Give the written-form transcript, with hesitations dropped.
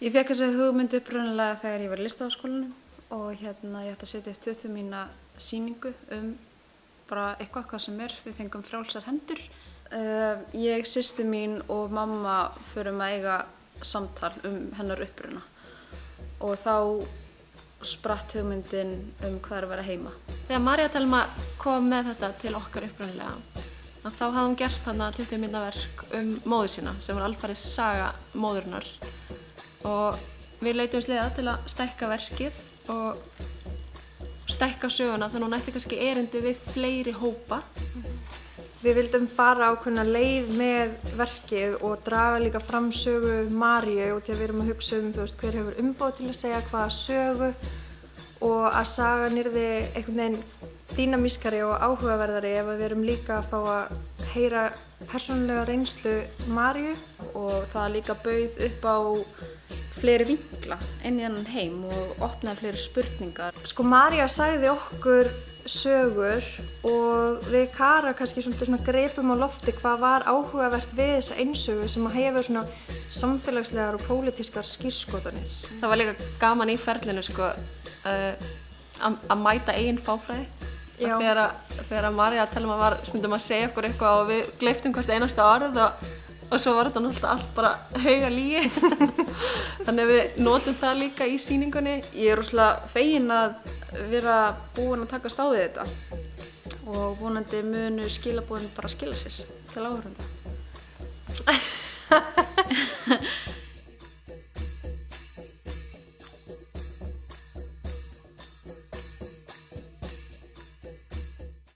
Ég fékk þessa hugmynd upprunalega þegar ég var í Listaháskólanum og ég ætti að setja upp 20 mína sýningu bara eitthvað hvað sem við fengum frjálsar hendur. Ég, systir mín og mamma förum að eiga samtal hennar uppruna og þá spratt hugmyndin hvað að vera heima. Þegar María Thelma kom með þetta til okkar upprunalega, þá hafði hún gert þarna 20 mínútna verk móður sína sem var alfarið saga móðurinnar og við leitumst leiða til að stækka verkið og stækka söguna þannig að hún ætti kannski erindi við fleiri hópa. Við vildum fara ákveðna leið með verkið og draga líka fram sögu Maríu og til að við erum að hugsa hver hefur umboð til að segja hvaða sögu og að sagan yrði einhvern veginn dýnamískari og áhugaverðari ef við erum líka að fá að heyra persónulega reynslu Maríu og það líka bauð upp á fleiri vinkla inn í þennan heim og opnaði fleiri spurningar. Sko María sagði okkur sögur og við Kara kannski svona greipum á lofti hvað var áhugavert við þessa einsögu sem hefur svona samfélagslegar og pólitískar skírskotanir. Það var líka gaman í ferlinu sko að mæta eigin fáfræði. Þegar María Thelma var stundum að segja okkur eitthvað og við gleyptum hvert einasta orð og svo var þetta náttúrulega allt bara hauga lygi. Þannig að við notum það líka í sýningunni. Ég er rosalega fegin að vera búin að takast á við þetta og vonandi munu skilaboðin bara skila sér til áhorfenda.